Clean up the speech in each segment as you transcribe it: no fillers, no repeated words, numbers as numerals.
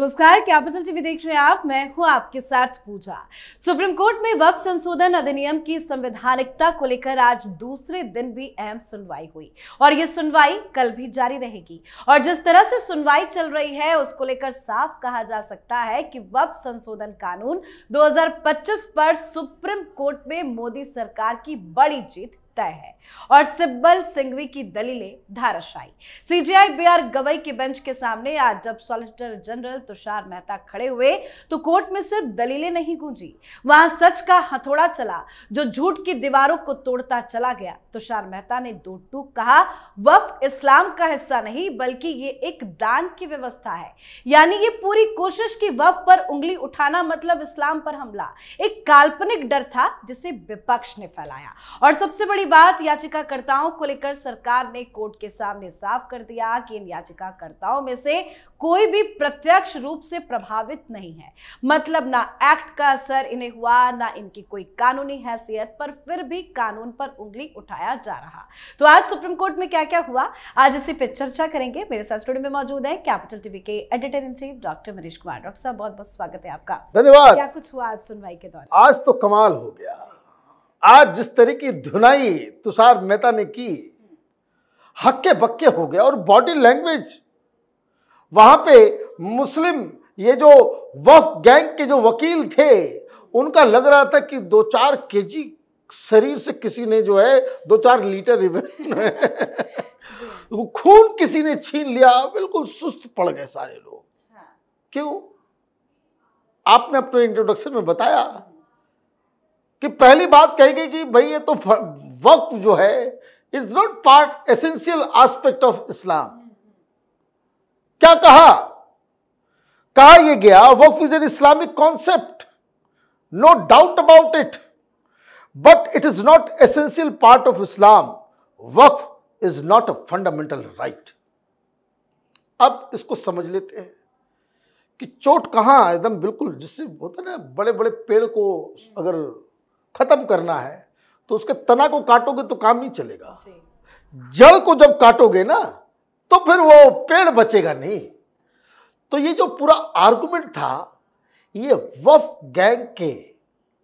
नमस्कार, capital TV देख रहे हैं आप। मैं हूं आपके साथ पूजा। सुप्रीम कोर्ट में वक्फ संशोधन अधिनियम की संवैधानिकता को लेकर आज दूसरे दिन भी अहम सुनवाई हुई और ये सुनवाई कल भी जारी रहेगी। और जिस तरह से सुनवाई चल रही है उसको लेकर साफ कहा जा सकता है कि वक्फ संशोधन कानून 2025 पर सुप्रीम कोर्ट में मोदी सरकार की बड़ी जीत तय है और सिब्बल सिंघवी की दलीलें धाराशायी। सीजेआई बीआर गवई के बेंच के सामने आज जब सॉलिसिटर जनरल तुषार मेहता खड़े हुए तो कोर्ट में सिर्फ दलीलें नहीं गूंजी, वहां सच का हथौड़ा चला जो झूठ की दीवारों को तोड़ता चला गया। तुषार मेहता ने दो टूक कहा, वक्फ इस्लाम का हिस्सा नहीं बल्कि ये एक दान की व्यवस्था है। यानी ये पूरी कोशिश की वक्फ पर उंगली उठाना मतलब इस्लाम पर हमला, एक काल्पनिक डर था जिसे विपक्ष ने फैलाया। और सबसे बड़ी बात, याचिकाकर्ताओं को लेकर सरकार ने कोर्ट के सामने साफ कर दिया कि इन याचिकाकर्ताओं में से कोई भी प्रत्यक्ष रूप से प्रभावित नहीं है। मतलब ना एक्ट का असर इन्हें हुआ, ना इनकी कोई कानूनी हैसियत, पर फिर भी कानून पर उंगली उठाया जा रहा। तो आज सुप्रीम कोर्ट में क्या क्या हुआ, आज इसी पे चर्चा करेंगे। मेरे साथ स्टूडियो में मौजूद है कैपिटल टीवी के editor in chief doctor Manish Kumar. Doctor साहब, बहुत बहुत स्वागत है आपका। धन्यवाद। क्या कुछ हुआ आज सुनवाई के दौरान? आज तो कमाल हो गया। आज जिस तरह की धुनाई तुषार मेहता ने की, हक्के बक्के हो गया। और बॉडी लैंग्वेज वहां पे मुस्लिम ये जो वक्फ गैंग के जो वकील थे उनका लग रहा था कि 2-4 केजी शरीर से किसी ने जो है 2-4 लीटर खून किसी ने छीन लिया। बिल्कुल सुस्त पड़ गए सारे लोग। क्यों? आपने अपने इंट्रोडक्शन में बताया कि पहली बात कही गई कि भाई ये तो वक्फ जो है it's not part essential aspect of Islam. क्या कहा यह गया, waqf is an Islamic concept, no doubt about it, but it is not essential part of Islam. Waqf is not a fundamental right. अब इसको समझ लेते हैं कि चोट कहां एकदम बिल्कुल, जिससे होता है ना, बड़े बड़े पेड़ को अगर खत्म करना है तो उसके तना को काटोगे तो काम नहीं चलेगा। जड़ को जब काटोगे ना तो फिर वो पेड़ बचेगा नहीं। तो ये जो पूरा आर्गुमेंट था, ये वक्फ गैंग के,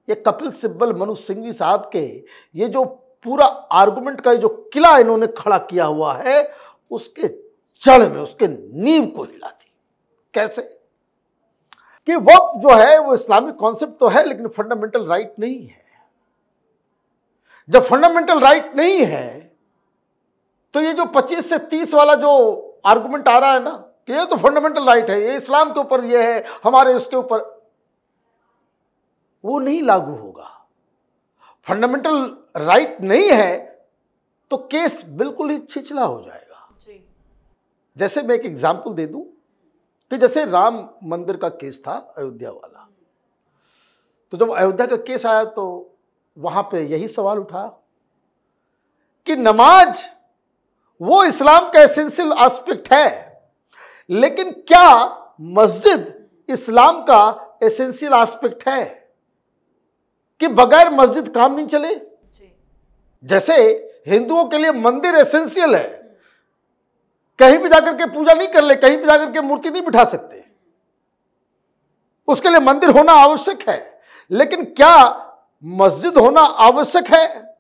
ये कपिल सिब्बल मनु सिंघवी साहब के, ये जो पूरा आर्गुमेंट का जो किला इन्होंने खड़ा किया हुआ है, उसके जड़ में, उसके नींव को हिला दी। कैसे कि वक्फ जो है वो इस्लामिक कॉन्सेप्ट तो है लेकिन फंडामेंटल राइट नहीं है। जब फंडामेंटल राइट नहीं है तो ये जो 25 से 30 वाला जो आर्गुमेंट आ रहा है ना कि ये तो फंडामेंटल राइट है, ये इस्लाम के ऊपर ये है, हमारे इसके ऊपर, वो नहीं लागू होगा। फंडामेंटल राइट नहीं है तो केस बिल्कुल ही छिछला हो जाएगा। जैसे मैं एक एग्जांपल दे दूं कि जैसे राम मंदिर का केस था अयोध्या वाला, तो जब अयोध्या का केस आया तो वहां पे यही सवाल उठा कि नमाज वो इस्लाम का एसेंशियल एस्पेक्ट है, लेकिन क्या मस्जिद इस्लाम का एसेंशियल एस्पेक्ट है कि बगैर मस्जिद काम नहीं चले? जैसे हिंदुओं के लिए मंदिर एसेंशियल है, कहीं भी जाकर के पूजा नहीं कर ले, कहीं भी जाकर के मूर्ति नहीं बिठा सकते, उसके लिए मंदिर होना आवश्यक है। लेकिन क्या मस्जिद होना आवश्यक है?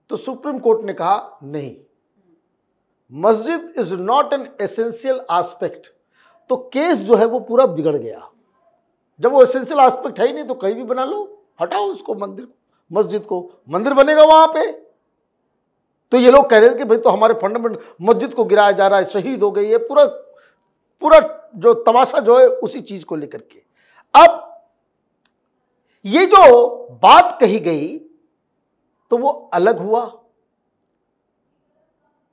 तो सुप्रीम कोर्ट ने कहा नहीं, मस्जिद is not an essential aspect. तो केस जो है वो पूरा बिगड़ गया। जब वो एसेंशियल एस्पेक्ट है ही नहीं तो कहीं भी बना लो, हटाओ उसको, मंदिर मस्जिद को, मंदिर बनेगा वहां पे। तो ये लोग कह रहे थे कि भाई तो हमारे फंडामेंटल मस्जिद को गिराया जा रहा है, शहीद हो गई है, पूरा जो तमाशा जो है उसी चीज को लेकर के। अब ये जो बात कही गई तो वो अलग हुआ,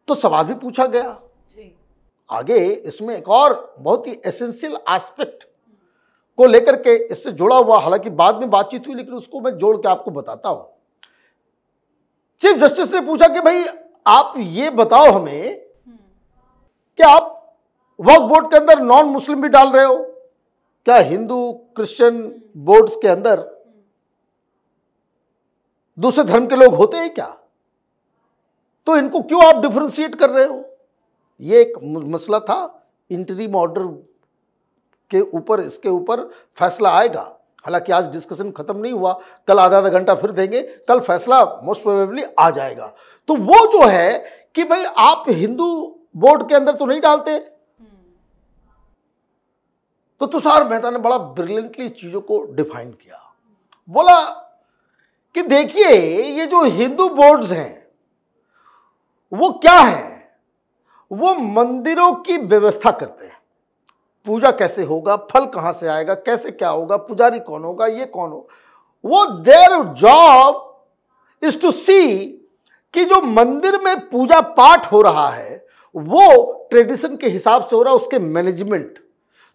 तो सवाल भी पूछा गया आगे। इसमें एक और बहुत ही एसेंशियल एस्पेक्ट को लेकर के इससे जुड़ा हुआ, हालांकि बाद में बातचीत हुई लेकिन उसको मैं जोड़ के आपको बताता हूं। चीफ जस्टिस ने पूछा कि भाई आप ये बताओ हमें कि आप वक्फ बोर्ड के अंदर नॉन मुस्लिम भी डाल रहे हो, क्या हिंदू क्रिश्चियन बोर्ड्स के अंदर दूसरे धर्म के लोग होते हैं क्या? तो इनको क्यों आप डिफरेंशिएट कर रहे हो? ये एक मसला था इंटरिम ऑर्डर के ऊपर इसके ऊपर फैसला आएगा। हालांकि आज डिस्कशन खत्म नहीं हुआ, कल आधा आधा घंटा फिर देंगे, कल फैसला मोस्ट प्रोबेबली आ जाएगा। तो वो जो है कि भाई आप हिंदू बोर्ड के अंदर तो नहीं डालते। तो तुषार मेहता ने बड़ा ब्रिलियंटली चीजों को डिफाइन किया, बोला कि देखिए ये जो हिंदू बोर्ड्स हैं वो क्या है, वो मंदिरों की व्यवस्था करते हैं, पूजा कैसे होगा, फल कहां से आएगा, कैसे क्या होगा, पुजारी कौन होगा, ये कौन हो, वो देयर जॉब इज टू सी कि जो मंदिर में पूजा पाठ हो रहा है वो ट्रेडिशन के हिसाब से हो रहा है, उसके मैनेजमेंट।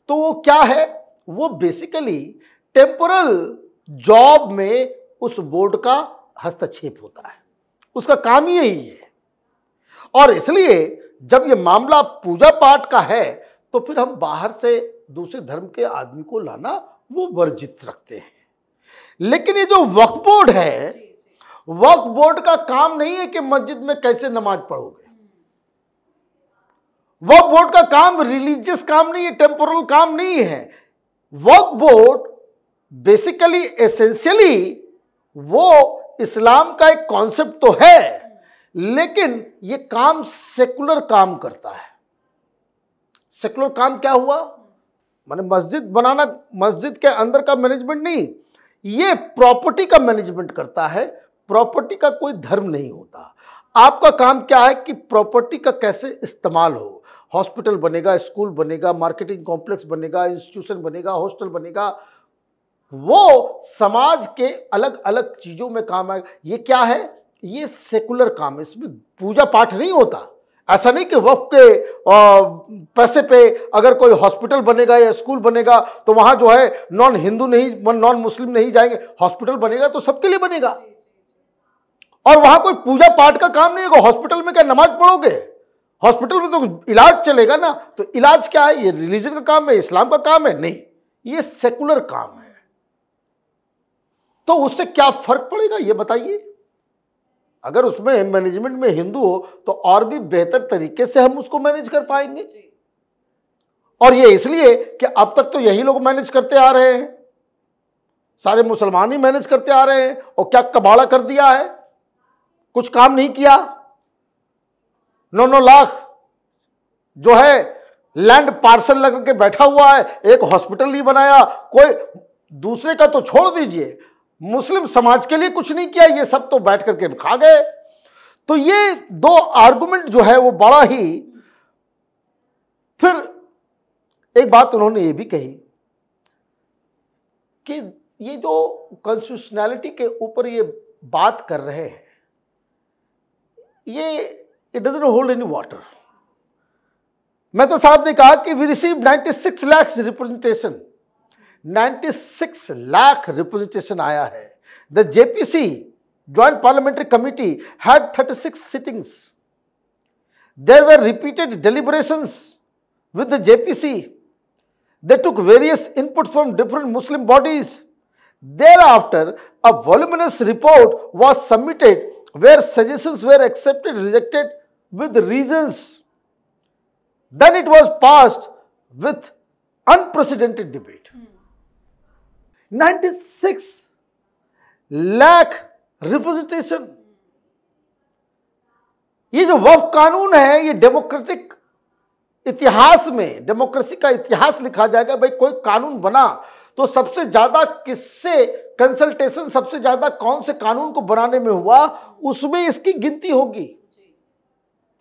तो वो क्या है, वो बेसिकली टेम्पोरल जॉब में उस बोर्ड का हस्तक्षेप होता है, उसका काम ही यही है। और इसलिए जब ये मामला पूजा पाठ का है तो फिर हम बाहर से दूसरे धर्म के आदमी को लाना वो वर्जित रखते हैं। लेकिन ये जो वक्फ बोर्ड है, वक्फ बोर्ड का काम नहीं है कि मस्जिद में कैसे नमाज पढ़ोगे। वक्फ बोर्ड का काम रिलीजियस काम नहीं है, टेम्पोरल काम नहीं है। वक्फ बोर्ड बेसिकली एसेंशियली वो इस्लाम का एक कॉन्सेप्ट तो है, लेकिन ये काम सेकुलर काम करता है। सेकुलर काम क्या हुआ, माने मस्जिद बनाना, मस्जिद के अंदर का मैनेजमेंट नहीं, ये प्रॉपर्टी का मैनेजमेंट करता है। प्रॉपर्टी का कोई धर्म नहीं होता। आपका काम क्या है कि प्रॉपर्टी का कैसे इस्तेमाल हो, हॉस्पिटल बनेगा, स्कूल बनेगा, मार्केटिंग कॉम्प्लेक्स बनेगा, इंस्टीट्यूशन बनेगा, हॉस्टल बनेगा, वो समाज के अलग अलग चीजों में काम आएगा। ये क्या है, ये सेकुलर काम है, इसमें पूजा पाठ नहीं होता। ऐसा नहीं कि वक्फ के पैसे पे अगर कोई हॉस्पिटल बनेगा या स्कूल बनेगा तो वहां जो है नॉन हिंदू नहीं, नॉन मुस्लिम नहीं जाएंगे। हॉस्पिटल बनेगा तो सबके लिए बनेगा, और वहां कोई पूजा पाठ का काम नहीं होगा। हॉस्पिटल में क्या नमाज पढ़ोगे, हॉस्पिटल में तो इलाज चलेगा ना। तो इलाज क्या है, ये रिलीजन का काम है, इस्लाम का काम है? नहीं, ये सेकुलर काम है। तो उससे क्या फर्क पड़ेगा ये बताइए। अगर उसमें मैनेजमेंट में हिंदू हो तो और भी बेहतर तरीके से हम उसको मैनेज कर पाएंगे। और ये इसलिए कि अब तक तो यही लोग मैनेज करते आ रहे हैं, सारे मुसलमान ही मैनेज करते आ रहे हैं। और क्या कबाड़ा कर दिया है, कुछ काम नहीं किया। 9-9 लाख जो है लैंड पार्सल लग के बैठा हुआ है, एक हॉस्पिटल नहीं बनाया। कोई दूसरे का तो छोड़ दीजिए, मुस्लिम समाज के लिए कुछ नहीं किया, ये सब तो बैठ करके खा गए। तो ये दो आर्गुमेंट जो है वो बड़ा ही। फिर एक बात उन्होंने ये भी कही कि ये जो कॉन्स्टिट्यूशनैलिटी के ऊपर ये बात कर रहे हैं, ये it doesn't hold any water. Mehta साहब ने कहा कि we receive 96 lakh representation, 96 lakh representation आया है। The JPC joint parliamentary committee had 36 sittings. There were repeated deliberations with the JPC. They took various input from different Muslim bodies. Thereafter, a voluminous report was submitted where suggestions were accepted, rejected with reasons. Then it was passed with unprecedented debate. 96 lakh representation. ये जो वक्फ कानून है, ये democratic इतिहास में, democracy का इतिहास लिखा जाएगा। भाई कोई कानून बना तो सबसे ज्यादा किससे कंसल्टेशन, सबसे ज्यादा कौन से कानून को बनाने में हुआ, उसमें इसकी गिनती होगी।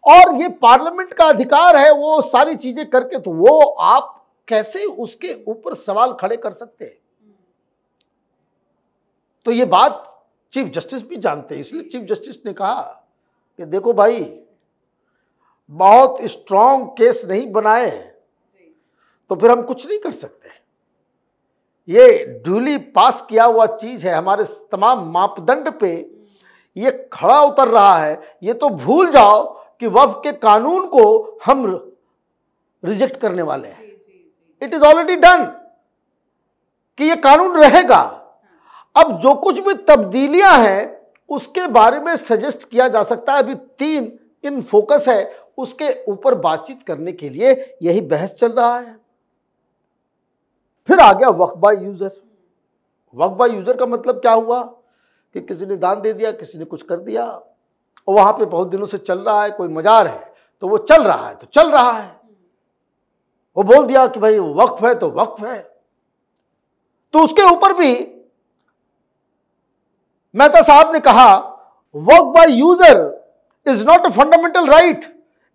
और ये पार्लियामेंट का अधिकार है वो सारी चीजें करके, तो वो आप कैसे उसके ऊपर सवाल खड़े कर सकते हैं। तो ये बात चीफ जस्टिस भी जानते हैं, इसलिए चीफ जस्टिस ने कहा कि देखो भाई, बहुत स्ट्रांग केस नहीं बनाए तो फिर हम कुछ नहीं कर सकते। ये ड्यूली पास किया हुआ चीज है, हमारे तमाम मापदंड पे ये खड़ा उतर रहा है। ये तो भूल जाओ कि वक्फ के कानून को हम रिजेक्ट करने वाले हैं। इट इज ऑलरेडी डन कि ये कानून रहेगा। अब जो कुछ भी तब्दीलियां हैं उसके बारे में सजेस्ट किया जा सकता है। अभी 3 इन फोकस है, उसके ऊपर बातचीत करने के लिए यही बहस चल रहा है। फिर आ गया waqf by user. Waqf by user का मतलब क्या हुआ कि किसी ने दान दे दिया, किसी ने कुछ कर दिया, और वहां पे बहुत दिनों से चल रहा है, कोई मजार है तो वो चल रहा है तो चल रहा है, वो बोल दिया कि भाई वक्फ है तो वक्फ है। तो उसके ऊपर भी मेहता साहब ने कहा waqf by user is not a fundamental right,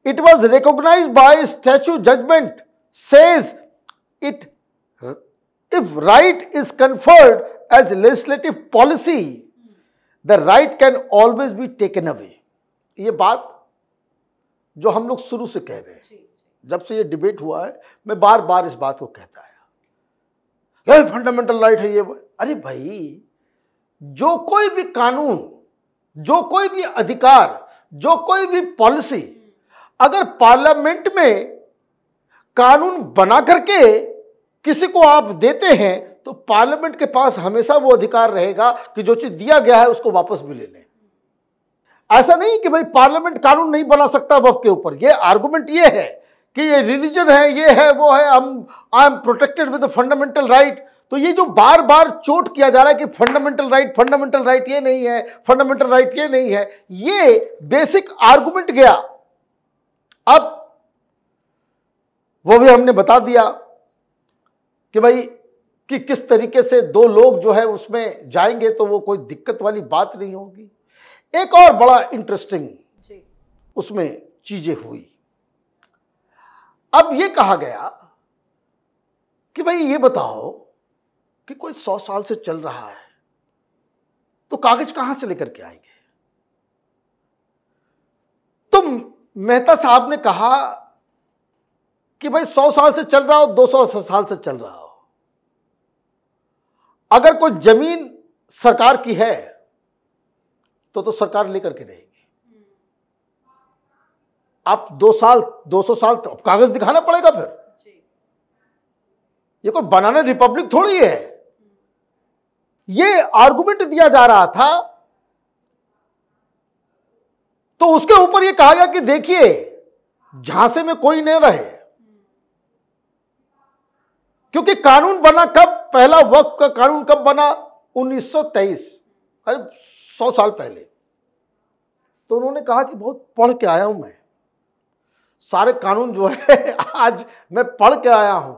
it was recognised by statute judgement says it if right is conferred as legislative policy, the right can always be taken away। ये बात जो हम लोग शुरू से कह रहे हैं, जब से ये डिबेट हुआ है मैं बार बार इस बात को कहता आया, ये फंडामेंटल राइट है ये। अरे भाई, जो कोई भी कानून, जो कोई भी अधिकार, जो कोई भी पॉलिसी अगर पार्लियामेंट में कानून बना करके किसी को आप देते हैं तो पार्लियामेंट के पास हमेशा वो अधिकार रहेगा कि जो चीज दिया गया है उसको वापस भी ले लें। ऐसा नहीं कि भाई पार्लियामेंट कानून नहीं बना सकता वक्फ के ऊपर। ये आर्गुमेंट ये है कि ये रिलीजन है, ये है, वो है, I am protected with fundamental right. तो ये जो बार बार चोट किया जा रहा है कि फंडामेंटल राइट ये नहीं है, फंडामेंटल राइट ये नहीं है, ये बेसिक आर्गुमेंट गया। अब वो भी हमने बता दिया कि भाई कि किस तरीके से दो लोग जो है उसमें जाएंगे तो वो कोई दिक्कत वाली बात नहीं होगी। एक और बड़ा इंटरेस्टिंग उसमें चीजें हुई। अब ये कहा गया कि भाई ये बताओ कि कोई 100 साल से चल रहा है तो कागज कहां से लेकर के आएंगे। तो मेहता साहब ने कहा कि भाई 100 साल से चल रहा हो, 200 साल से चल रहा हो, अगर कोई जमीन सरकार की है तो सरकार लेकर के रहेगी। आप 200 साल तो कागज दिखाना पड़ेगा फिर। ये कोई बनाना रिपब्लिक थोड़ी है। ये आर्गुमेंट दिया जा रहा था तो उसके ऊपर ये कहा गया कि देखिए झांसे में कोई नहीं रहे, क्योंकि कानून बना कब, पहला वक्फ का कानून कब बना, 1923, अरे 100 साल पहले। तो उन्होंने कहा कि बहुत पढ़ के आया हूं मैं, सारे कानून जो है आज मैं पढ़ के आया हूं।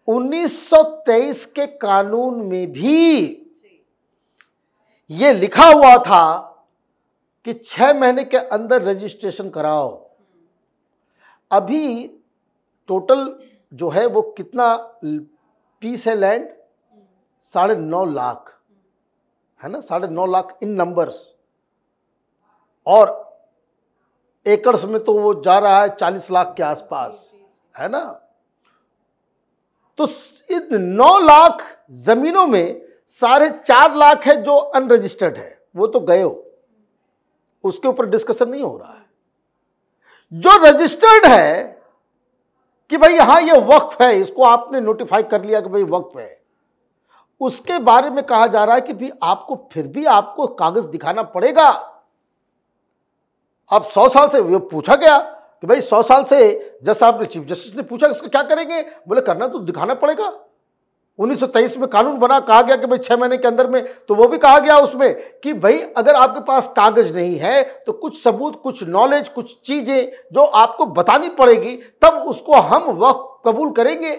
1923 के कानून में भी यह लिखा हुआ था कि 6 महीने के अंदर रजिस्ट्रेशन कराओ। अभी टोटल जो है वो कितना पीस है लैंड, 9.5 लाख है ना, 9.5 लाख इन नंबर्स, और एकड़ में तो वो जा रहा है 40 लाख के आसपास, है ना। तो इन 9 लाख जमीनों में 4.5 लाख है जो अनरजिस्टर्ड है, वो तो गए हो, उसके ऊपर डिस्कशन नहीं हो रहा है। जो रजिस्टर्ड है कि भाई यहां ये वक्फ है, इसको आपने नोटिफाई कर लिया कि भाई वक्फ है, उसके बारे में कहा जा रहा है कि भी आपको फिर भी आपको कागज दिखाना पड़ेगा। अब 100 साल से ये पूछा गया कि भाई 100 साल से, जज साहब ने, चीफ जस्टिस ने पूछा इसको क्या करेंगे, बोले करना तो दिखाना पड़ेगा। 1923 में कानून बना, कहा गया कि भाई 6 महीने के अंदर में, तो वो भी कहा गया उसमें कि भाई अगर आपके पास कागज नहीं है तो कुछ सबूत, कुछ नॉलेज, कुछ चीजें जो आपको बतानी पड़ेगी, तब उसको हम वक्फ कबूल करेंगे।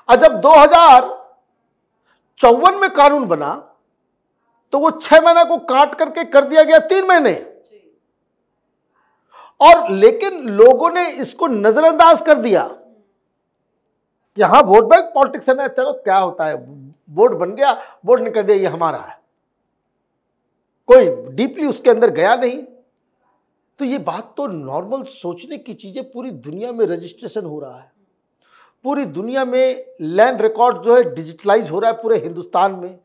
और जब 2054 में कानून बना तो वो 6 महीने को काट करके कर दिया गया 3 महीने, और लेकिन लोगों ने इसको नजरअंदाज कर दिया कि हाँ वोट बैंक पॉलिटिक्स है ना, चलो क्या होता है, बोर्ड बन गया, बोर्ड ने कह दिया ये हमारा है, कोई डीपली उसके अंदर गया नहीं। तो ये बात तो नॉर्मल सोचने की चीजें, पूरी दुनिया में रजिस्ट्रेशन हो रहा है, पूरी दुनिया में लैंड रिकॉर्ड जो है डिजिटलाइज हो रहा है पूरे हिंदुस्तान में।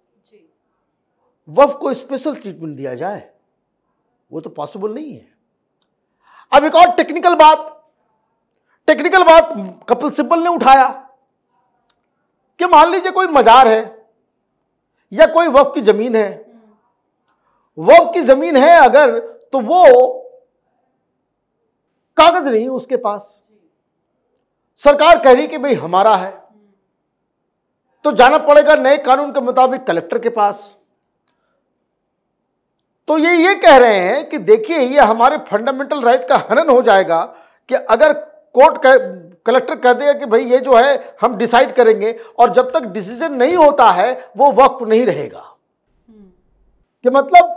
वक्फ को स्पेशल ट्रीटमेंट दिया जाए, वो तो पॉसिबल नहीं है। अब एक और टेक्निकल बात कपिल सिब्बल ने उठाया कि मान लीजिए कोई मजार है या कोई वक्फ की जमीन है, वक्फ की जमीन है अगर, तो वो कागज नहीं उसके पास, सरकार कह रही कि भाई हमारा है, तो जाना पड़ेगा नए कानून के मुताबिक कलेक्टर के पास। तो ये कह रहे हैं कि देखिए ये हमारे फंडामेंटल राइट का हनन हो जाएगा कि अगर कलेक्टर कह देगा कि भाई ये जो है हम डिसाइड करेंगे, और जब तक डिसीजन नहीं होता है वो वक्फ नहीं रहेगा, कि मतलब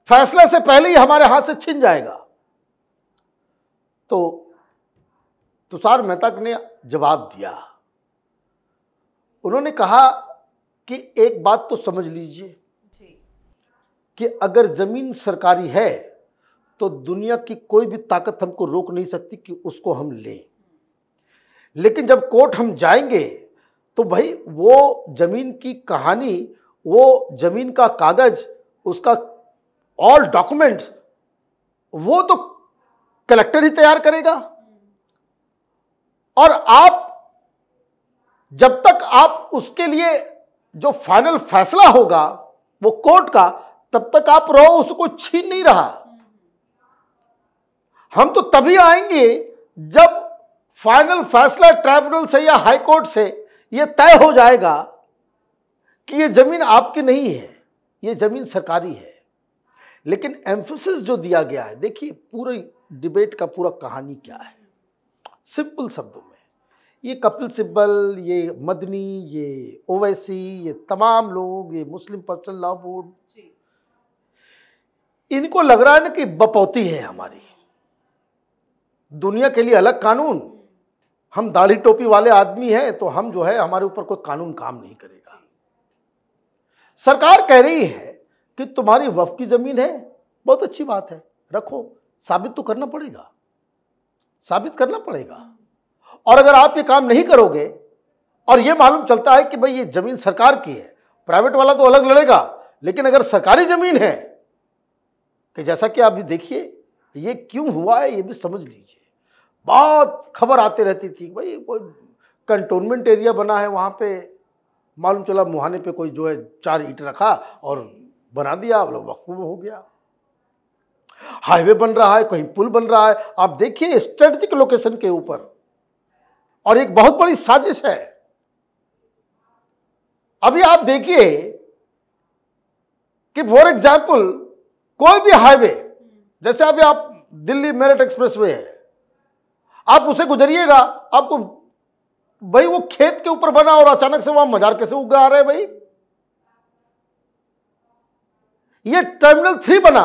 फैसले से पहले ही हमारे हाथ से छिन जाएगा। तो तुषार मेहता ने जवाब दिया। उन्होंने कहा कि एक बात तो समझ लीजिए कि अगर जमीन सरकारी है तो दुनिया की कोई भी ताकत हमको रोक नहीं सकती कि उसको हम लें, लेकिन जब कोर्ट हम जाएंगे तो भाई वो जमीन की कहानी, वो जमीन का कागज, उसका ऑल डॉक्यूमेंट्स वो तो कलेक्टर ही तैयार करेगा। और आप जब तक आप उसके लिए जो फाइनल फैसला होगा वो कोर्ट का, तब तक आप रहो, उसको छीन नहीं रहा। हम तो तभी आएंगे जब फाइनल फैसला ट्राइब्यूनल से या हाई कोर्ट से यह तय हो जाएगा कि यह जमीन आपकी नहीं है, यह जमीन सरकारी है। लेकिन एम्फेसिस जो दिया गया है, देखिए पूरी डिबेट का पूरा कहानी क्या है, सिंपल शब्दों में, ये कपिल सिब्बल, ये मदनी, ये ओवैसी, ये तमाम लोग, ये मुस्लिम पर्सनल लॉ बोर्ड, इनको लग रहा है ना कि बपौती है हमारी, दुनिया के लिए अलग कानून, हम दाढ़ी टोपी वाले आदमी हैं तो हम जो है हमारे ऊपर कोई कानून काम नहीं करेगा। सरकार कह रही है कि तुम्हारी वक्फ की जमीन है, बहुत अच्छी बात है, रखो, साबित तो करना पड़ेगा, साबित करना पड़ेगा। और अगर आप ये काम नहीं करोगे और ये मालूम चलता है कि भाई ये जमीन सरकार की है, प्राइवेट वाला तो अलग लड़ेगा, लेकिन अगर सरकारी जमीन है, कि जैसा कि आप भी देखिए ये क्यों हुआ है ये भी समझ लीजिए। बहुत खबर आती रहती थी, भाई कोई कंटोनमेंट एरिया बना है वहाँ पे, मालूम चला मुहाने पे कोई जो है 4 ईंट रखा और बना दिया, वक्फ हो गया। हाईवे बन रहा है, कहीं पुल बन रहा है, आप देखिए स्ट्रेटेजिक लोकेशन के ऊपर, और एक बहुत बड़ी साजिश है। अभी आप देखिए कि फॉर एग्जाम्पल कोई भी हाईवे, जैसे अभी आप दिल्ली मेरठ एक्सप्रेसवे है, आप उसे गुजरिएगा, आपको भाई वो खेत के ऊपर बना और अचानक से वहां मजार कैसे उग आ रहे हैं भाई। ये टर्मिनल 3 बना,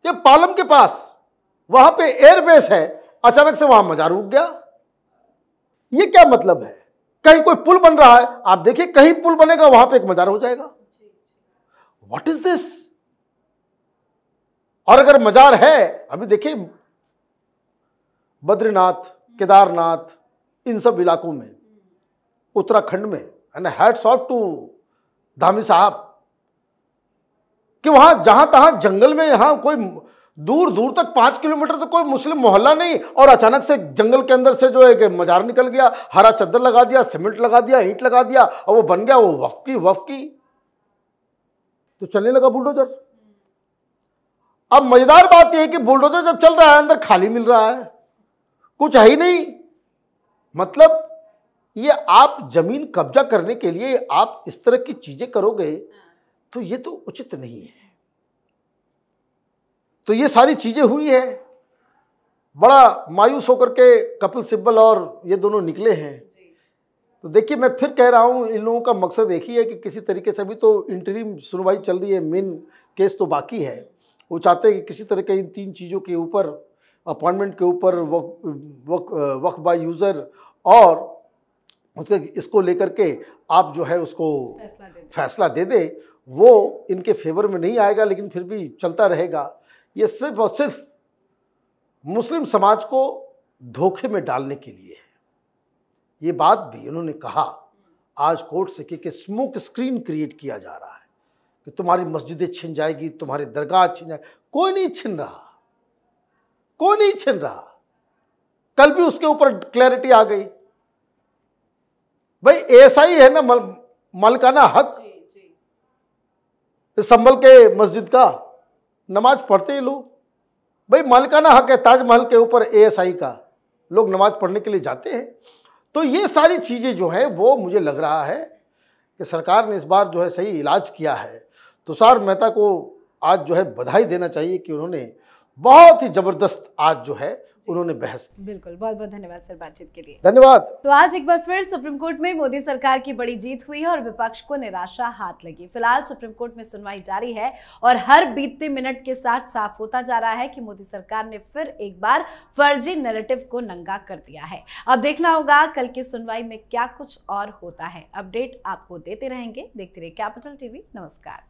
ये पालम के पास, वहां पे एयरबेस है, अचानक से वहां मजार उग गया। ये क्या मतलब है? कहीं कोई पुल बन रहा है, आप देखिए कहीं पुल बनेगा वहां पे एक मजार हो जाएगा। What is this? और अगर मजार है, अभी देखिए बद्रीनाथ, केदारनाथ, इन सब इलाकों में, उत्तराखंड में, and hats off to Dhami sahab, कि वहां जहां तहां जंगल में, यहां कोई दूर दूर तक 5 किलोमीटर तक कोई मुस्लिम मोहल्ला नहीं, और अचानक से जंगल के अंदर से जो है कि मजार निकल गया, हरा चद्दर लगा दिया, सीमेंट लगा दिया, ईंट लगा दिया, और वो बन गया, वो वक्फ की तो चलने लगा बुलडोजर। अब मजेदार बात यह है कि बुलडोजर जब चल रहा है अंदर खाली मिल रहा है, कुछ है ही नहीं। मतलब ये आप जमीन कब्जा करने के लिए आप इस तरह की चीजें करोगे तो ये तो उचित नहीं है। तो ये सारी चीजें हुई है, बड़ा मायूस होकर के कपिल सिब्बल और ये दोनों निकले हैं। तो देखिए मैं फिर कह रहा हूं, इन लोगों का मकसद एक ही है कि किसी तरीके से, भी तो इंटरिम सुनवाई चल रही है, मेन केस तो बाकी है। वो चाहते हैं कि किसी तरह के इन 3 चीज़ों के ऊपर, अपॉइंटमेंट के ऊपर, वक्फ बाय यूज़र और उसके इसको लेकर के आप जो है उसको फैसला दे दे। वो इनके फेवर में नहीं आएगा, लेकिन फिर भी चलता रहेगा। ये सिर्फ और सिर्फ मुस्लिम समाज को धोखे में डालने के लिए है। ये बात भी उन्होंने कहा आज कोर्ट से कि स्मोक स्क्रीन क्रिएट किया जा रहा है कि तुम्हारी मस्जिदें छिन जाएगी, तुम्हारे दरगाह छिन जाएगी। कोई नहीं छिन रहा, कोई नहीं छिन रहा। कल भी उसके ऊपर क्लैरिटी आ गई। भाई ऐसा ही है ना, मालिकाना हक संभल के मस्जिद का, नमाज पढ़ते ही लोग। भाई मालिकाना हक है ताजमहल के ऊपर ASI का, लोग नमाज पढ़ने के लिए जाते हैं। तो ये सारी चीज़ें जो हैं वो मुझे लग रहा है कि सरकार ने इस बार जो है सही इलाज किया है। तुषार मेहता को आज जो है बधाई देना चाहिए कि उन्होंने बहुत ही जबरदस्त आज जो है उन्होंने बहस की। बिल्कुल, बहुत बहुत धन्यवाद सर बातचीत के लिए। धन्यवाद। तो आज एक बार फिर सुप्रीम कोर्ट में मोदी सरकार की बड़ी जीत हुई है और विपक्ष को निराशा हाथ लगी। फिलहाल सुप्रीम कोर्ट में सुनवाई जारी है और हर बीतते मिनट के साथ साफ होता जा रहा है कि मोदी सरकार ने फिर एक बार फर्जी नैरेटिव को नंगा कर दिया है। अब देखना होगा कल की सुनवाई में क्या कुछ और होता है। अपडेट आपको देते रहेंगे। देखते रहिए कैपिटल टीवी। नमस्कार।